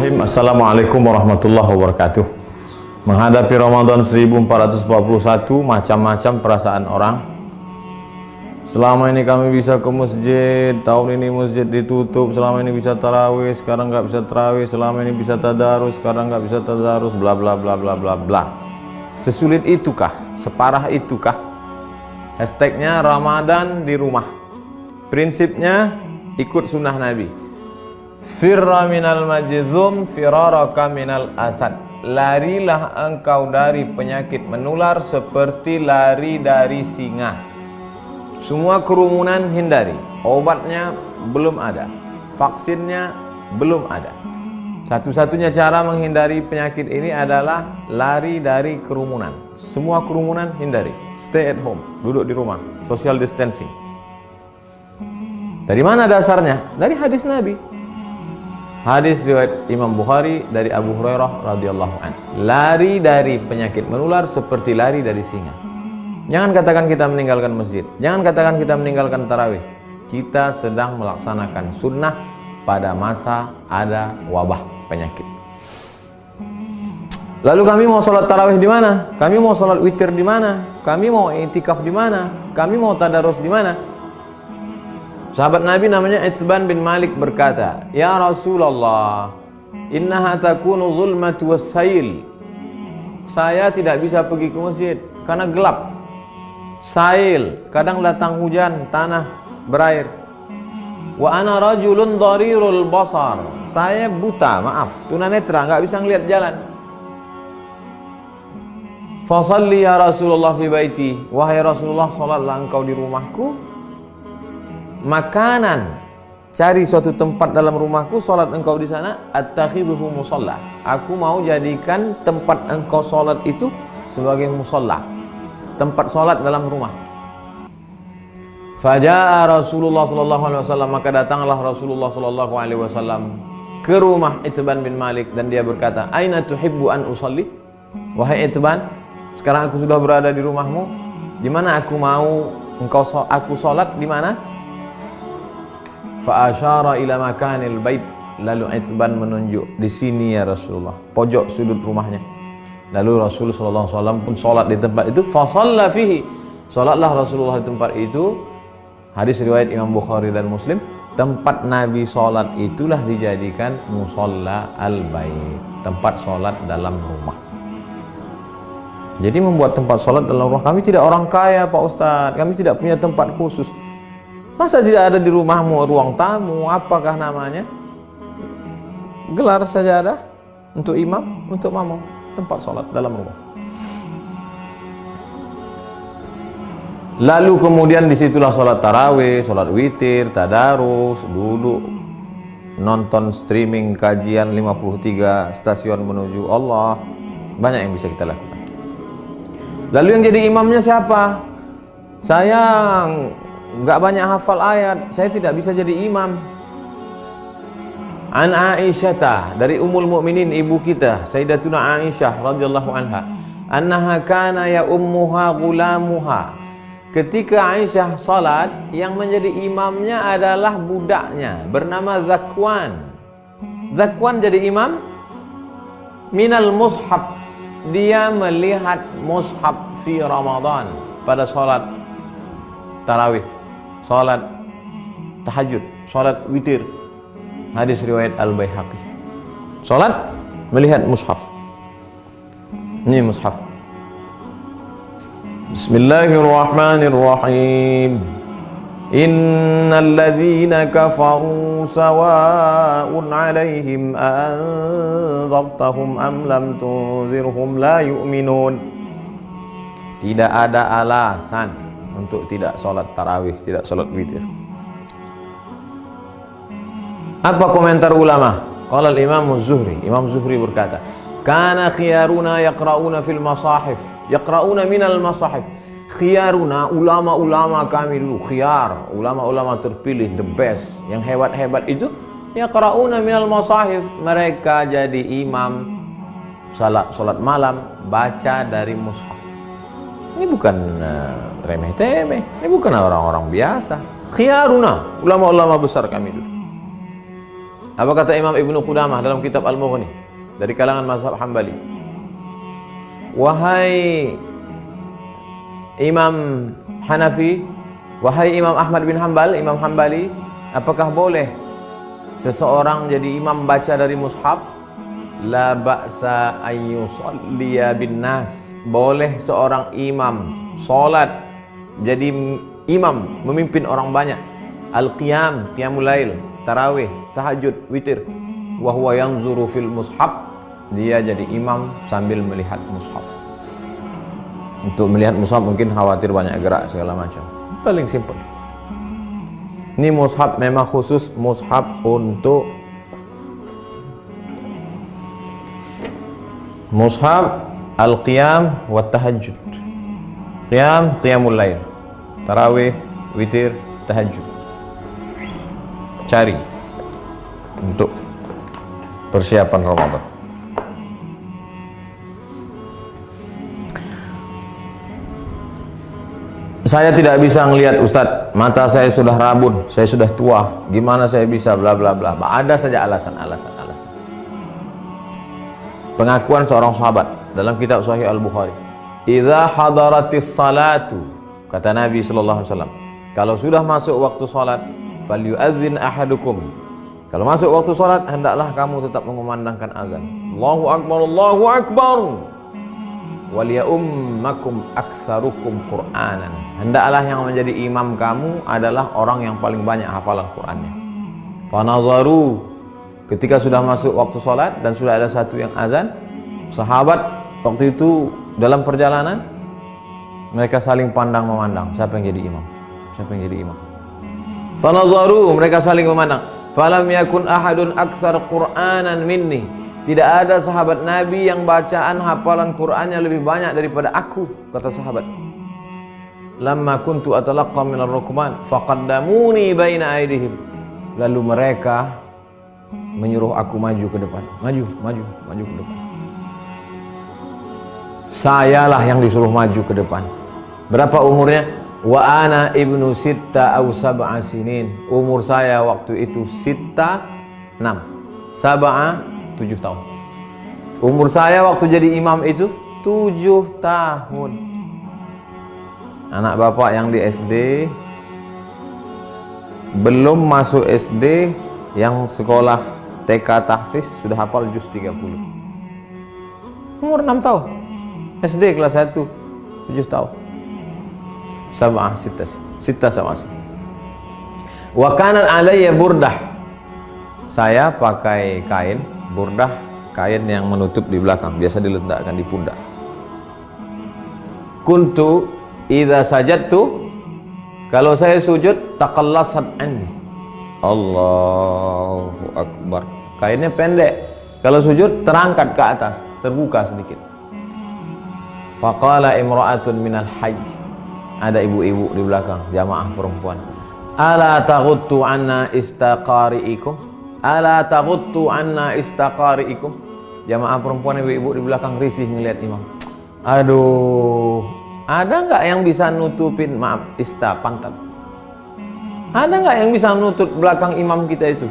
Bismillahirrahmanirrahim. Assalamualaikum warahmatullahi wabarakatuh. Menghadapi Ramadan 1441, macam-macam perasaan orang. Selama ini kami bisa ke masjid, tahun ini masjid ditutup. Selama ini bisa tarawih, sekarang nggak bisa tarawih. Selama ini bisa tadarus, sekarang nggak bisa tadarus. Bla bla bla bla bla bla. Sesulit itukah? Separah itukah? Hashtagnya Ramadan di rumah. Prinsipnya ikut sunnah Nabi. Firra minal majzum firaraka minal asad. Larilah engkau dari penyakit menular seperti lari dari singa. Semua kerumunan hindari. Obatnya belum ada, vaksinnya belum ada. Satu-satunya cara menghindari penyakit ini adalah lari dari kerumunan. Semua kerumunan hindari. Stay at home, duduk di rumah, social distancing. Dari mana dasarnya? Dari hadis Nabi. Hadis riwayat Imam Bukhari dari Abu Hurairah radhiyallahu anhu. Lari dari penyakit menular seperti lari dari singa. Jangan katakan kita meninggalkan masjid. Jangan katakan kita meninggalkan tarawih. Kita sedang melaksanakan sunnah pada masa ada wabah penyakit. Lalu kami mau sholat tarawih di mana? Kami mau sholat witir di mana? Kami mau i'tikaf di mana? Kami mau tadarus di mana? Sahabat Nabi namanya Itsban bin Malik berkata, "Ya Rasulullah, innaha takunu zulmatu wassail." Saya tidak bisa pergi ke masjid karena gelap. Sail, kadang datang hujan, tanah berair. Wa ana rajulun dharirul basar. Saya buta, maaf, tunanetra, enggak bisa ngelihat jalan. Fa shalli ya Rasulullah fi baiti. Wahai Rasulullah, salatlah engkau di rumahku. Makanan, cari suatu tempat dalam rumahku, sholat engkau di sana. Attakhidhuhu musalla. Aku mau jadikan tempat engkau sholat itu sebagai musalla, tempat sholat dalam rumah. Faja'a Rasulullah sallallahu alaihi wasallam, maka datanglah Rasulullah sallallahu alaihi wasallam ke rumah Itsban bin Malik dan dia berkata, "Aina tuhibbu an usalli?" Wahai Itsban, sekarang aku sudah berada di rumahmu. Di mana aku mau aku sholat di mana? Fa asyara ila makanil bait. Lalu Itsban menunjuk, di sini ya Rasulullah, pojok sudut rumahnya. Lalu Rasul sallallahu alaihi wasallam pun salat di tempat itu. Fa shalla fihi. Salatlah Rasulullah di tempat itu. Hadis riwayat Imam Bukhari dan Muslim. Tempat Nabi salat itulah dijadikan musalla al-bait, tempat salat dalam rumah. Jadi membuat tempat salat dalam rumah. Kami tidak orang kaya, Pak Ustadz. Kami tidak punya tempat khusus. Masa tidak ada di rumahmu ruang tamu, apakah namanya? Gelar sajadah untuk imam, untuk makmum, tempat sholat dalam rumah. Lalu kemudian disitulah sholat tarawih, sholat witir, tadarus, duduk nonton streaming kajian 53 stasiun menuju Allah. Banyak yang bisa kita lakukan. Lalu yang jadi imamnya siapa? Saya nggak banyak hafal ayat, saya tidak bisa jadi imam. An Aisyah, dari Ummul Mukminin ibu kita Sayyidatuna Aisyah radhiyallahu anha, annaha kana ya ummuha gulamuha. Ketika Aisyah salat, yang menjadi imamnya adalah budaknya bernama Zakwan. Zakwan jadi imam minal mushaf. Dia melihat mushaf fi Ramadan pada salat tarawih, salat tahajud, salat witir. Hadis riwayat Al-Baihaqi. Salat melihat mushaf. Ini mushaf. Bismillahirrahmanirrahim. Innal ladzina kafaru sawa'un 'alaihim anzartahum am lam tunzirhum la yu'minun. Tidak ada alasan untuk tidak sholat tarawih, tidak sholat witir. Apa komentar ulama? Qala al-Imam Zuhri. Imam Zuhri berkata, "Kana khiyaruna yaqra'una fil masahif." Yaqra'una minal masahif. Khiyaruna, ulama-ulama kami dulu, khiyar, ulama-ulama terpilih, the best, yang hebat-hebat itu, yaqra'una minal masahif. Mereka jadi imam salat malam, baca dari mushaf. Ini bukan remeh-temeh, ini bukan orang-orang biasa. Khiyaruna, ulama-ulama besar kami dulu. Apa kata Imam Ibnu Qudamah dalam kitab Al-Mughni dari kalangan mazhab Hambali? Wahai Imam Hanafi, wahai Imam Ahmad bin Hanbal, Imam Hambali, apakah boleh seseorang jadi imam baca dari mushaf? La ba'sa ayyusalliya bin nas. Boleh seorang imam salat jadi imam memimpin orang banyak. Al-qiyam, qiyamul lail, tarawih, tahajud, witir. Wa huwa yanzuru fil mushaf. Dia jadi imam sambil melihat mushaf. Untuk melihat mushaf mungkin khawatir banyak gerak segala macam. Paling simple. Ini mushaf memang khusus mushaf untuk mushaf al-qiyam wa tahajud. Qiyam, qiyamul lail. Tarawih, witir, tahajud. Cari untuk persiapan Ramadan. Saya tidak bisa ngelihat Ustadz, mata saya sudah rabun, saya sudah tua, gimana saya bisa bla bla bla. Ada saja alasan. Pengakuan seorang sahabat dalam kitab Sahih Al-Bukhari. Idza hadaratis salatu, kata Nabi sallallahu alaihi wasallam, kalau sudah masuk waktu salat, falyu'adzin ahadukum. Kalau masuk waktu salat, hendaklah kamu tetap mengumandangkan azan. Allahu akbar, Allahu akbar. Waliyummakum aktsarukum Qur'anan. Hendaklah yang menjadi imam kamu adalah orang yang paling banyak hafalan Qur'annya. Fanazaru, ketika sudah masuk waktu salat dan sudah ada satu yang azan, sahabat waktu itu dalam perjalanan mereka saling pandang memandang, siapa yang jadi imam? Siapa yang jadi imam? Fanazaru, mereka saling memandang. Falam yakun ahadun aktsar Qur'anan minni. Tidak ada sahabat Nabi yang bacaan hafalan Qur'annya lebih banyak daripada aku, kata sahabat. Lamma kuntu atalaqqa minar rukman faqaddamuni baina aydihim. Lalu mereka menyuruh aku maju ke depan. Maju ke depan. Sayalah yang disuruh maju ke depan. Berapa umurnya? Wa ana ibnu sitta aw sab'a sinin. Umur saya waktu itu sitta 6. Sab'a 7 tahun. Umur saya waktu jadi imam itu 7 tahun. Anak bapak yang di SD, belum masuk SD, yang sekolah TK tahfiz sudah hafal juz 30. Umur 6 tahun. SD kelas 1 7 tahun. Sab'ah sitta sama. Wa kana alayya burdah. Saya pakai kain burdah, kain yang menutup di belakang, biasa diletakkan di pundak. Kuntu idza sajadtu, kalau saya sujud, taqallasat anni. Allahu akbar. Kainnya pendek, kalau sujud terangkat ke atas, terbuka sedikit. Faqala imra'atun minal hayy, ada ibu-ibu di belakang, jamaah perempuan. Ala taghuttu anna istaqari'ikum. Ala taghuttu anna istaqari'ikum. Jamaah perempuan ibu-ibu di belakang risih ngelihat imam. Aduh, ada nggak yang bisa nutupin, maaf, pantat? Ada nggak yang bisa nutup belakang imam kita itu?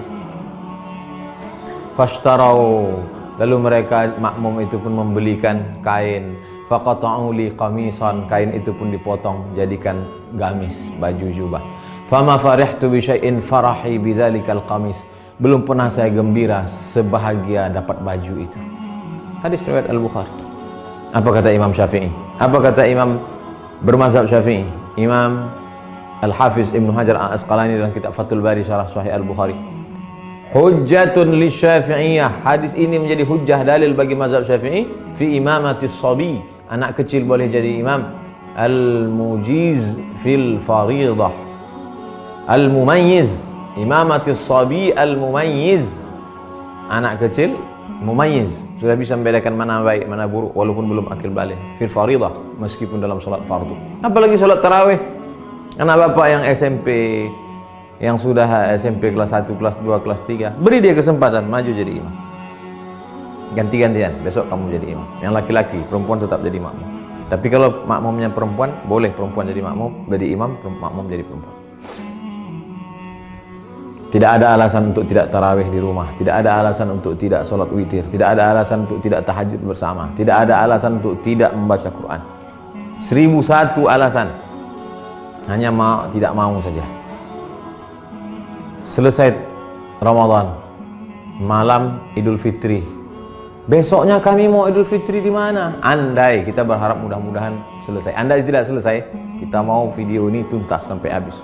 Fashtarau, lalu mereka makmum itu pun membelikan kain. Faqata'u li qamisan, kain itu pun dipotong jadikan gamis, baju jubah. Fama farihtu bi syai'in farahi bidzalikal qamis. Belum pernah saya gembira sebahagia dapat baju itu. Hadis riwayat Al-Bukhari. Apa kata Imam Syafi'i? Apa kata Imam bermazhab Syafi'i? Imam Al-Hafiz Ibnu Hajar Al-Asqalani dalam kitab Fathul Bari Syarah Sahih Al-Bukhari. Hujjatun li Syafi'iyah. Hadis ini menjadi hujjah dalil bagi mazhab Syafi'i fi imamati sabi. Anak kecil boleh jadi imam. Al-mujiz fil faridah. Al-mumayyiz. Imamatis sabi al-mumayyiz. Anak kecil mumayyiz, sudah bisa membedakan mana baik mana buruk walaupun belum akil balik. Fil faridah, meskipun dalam salat fardu. Apalagi salat tarawih. Anak bapak yang SMP, yang sudah SMP kelas 1, kelas 2, kelas 3, beri dia kesempatan maju jadi imam. Ganti-gantian, besok kamu jadi imam. Yang laki-laki, perempuan tetap jadi makmum. Tapi kalau makmumnya perempuan, boleh perempuan jadi makmum, jadi imam, makmum jadi perempuan. Tidak ada alasan untuk tidak tarawih di rumah, tidak ada alasan untuk tidak sholat witir, tidak ada alasan untuk tidak tahajud bersama, tidak ada alasan untuk tidak membaca Quran. 1001 alasan, hanya tidak mau saja. Selesai Ramadan, malam Idul Fitri, besoknya kami mau Idul Fitri di mana? Andai, kita berharap mudah-mudahan selesai. Andai tidak selesai, kita mau video ini tuntas sampai habis.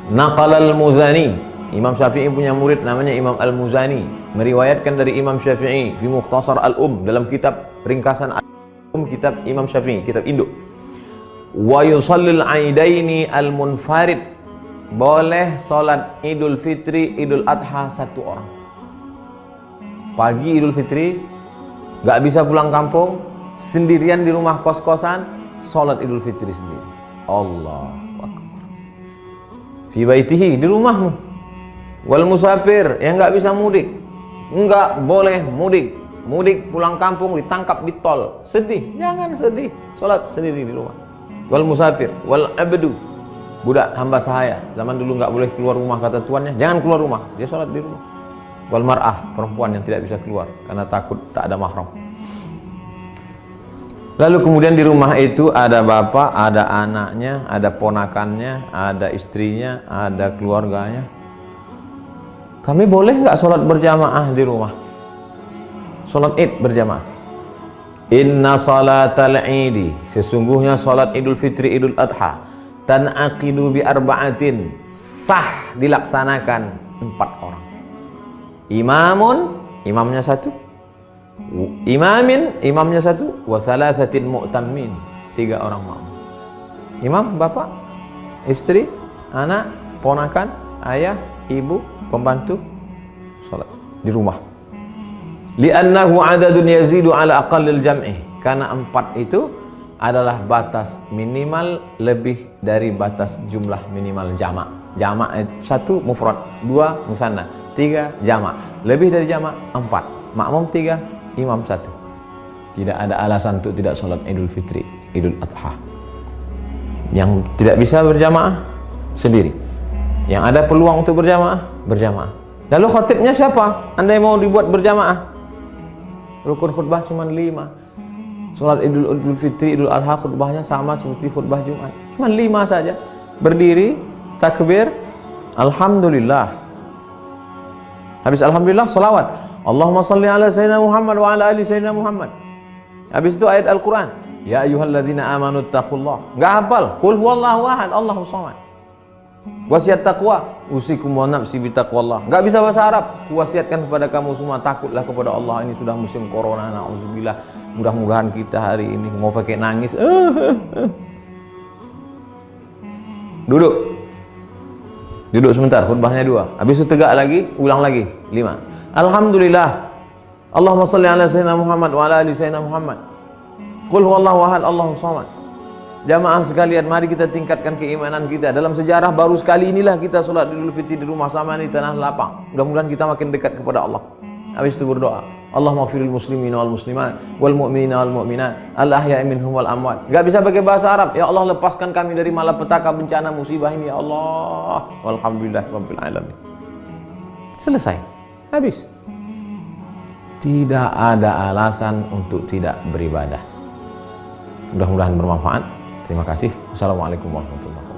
Naqal al-Muzani, Imam Syafi'i punya murid namanya Imam al-Muzani, meriwayatkan dari Imam Syafi'i fi Mukhtasar al-Um, dalam kitab ringkasan al-Um, kitab Imam Syafi'i, kitab induk. Wa yusallil aidaini al-munfarid, boleh salat Idul Fitri, Idul Adha satu orang. Pagi Idul Fitri, gak bisa pulang kampung, sendirian di rumah kos-kosan, salat Idul Fitri sendiri. Allah fi baitihi, di rumahmu. Wal musafir, yang nggak bisa mudik, nggak boleh mudik. Mudik pulang kampung ditangkap di tol, sedih, jangan sedih, sholat sendiri di rumah. Wal musafir, wal abdu, budak hamba sahaya, zaman dulu nggak boleh keluar rumah kata tuannya, jangan keluar rumah, dia sholat di rumah. Wal mar'ah, perempuan yang tidak bisa keluar karena takut tak ada mahram. Lalu kemudian di rumah itu ada bapak, ada anaknya, ada ponakannya, ada istrinya, ada keluarganya. Kami boleh nggak sholat berjamaah di rumah? Sholat id berjamaah. Inna salatal idi, sesungguhnya sholat Idul Fitri, Idul Adha, tan'aqidu bi arba'atin, sah dilaksanakan 4 orang. Imamun, imamnya 1. Imamin, imamnya 1, wa salasatin mu'tammin, 3 orang makmum. Imam, bapak, istri, anak, ponakan, ayah, ibu, pembantu, salat di rumah. Li'annahu adadun yazidu ala aqallil jam'i, karena 4 itu adalah batas minimal lebih dari batas jumlah minimal jamak. Jamak 1 mufrad, 2 musanna, 3 jamak. Lebih dari jamak 4, makmum 3, imam 1. Tidak ada alasan untuk tidak sholat Idul Fitri, Idul Adha. Yang tidak bisa berjamaah sendiri, yang ada peluang untuk berjamaah, berjamaah. Lalu khatibnya siapa? Andai mau dibuat berjamaah, rukun khutbah cuma 5. Sholat Idul Fitri, Idul Adha khutbahnya sama seperti khutbah Jumat, cuma 5 saja. Berdiri, takbir, alhamdulillah. Habis alhamdulillah, salawat, Allahumma salli ala sayyidina Muhammad wa ala ali sayyidina Muhammad. Habis itu ayat Al-Quran, ya ayyuhalladzina amanu taqullah. Enggak hafal, qul huwallahu ahad, Allahus samad. Wasiat taqwa, usikum wa nafsi bi taqwallah. Enggak bisa bahasa Arab, kuwasiatkan kepada kamu semua takutlah kepada Allah. Ini sudah musim corona, nauzubillah. Mudah-mudahan kita hari ini mau pakai nangis. Duduk. Duduk sebentar, khutbahnya 2. Habis itu tegak lagi, ulang lagi 5. Alhamdulillah, Allahumma salli ala sayyidina Muhammad wa ala ali sayyidina Muhammad. Qul huwallahu ahad, Allahus samad. Jamaah sekalian, mari kita tingkatkan keimanan kita. Dalam sejarah baru sekali inilah kita sholat Idul Fitri di rumah sama di tanah lapang. Mudah-mudahan kita makin dekat kepada Allah. Habis itu berdoa, Allahumma firil muslimina wal muslimat wal mu'minina wal mu'minat al ahya'i minhum wal amwat. Gak bisa pakai bahasa Arab. Ya Allah, lepaskan kami dari malapetaka, bencana, musibah ini ya Allah. Walhamdulillah rabbil alamin. Selesai. Habis. Tidak ada alasan untuk tidak beribadah. Mudah-mudahan bermanfaat. Terima kasih. Wassalamualaikum warahmatullahi wabarakatuh.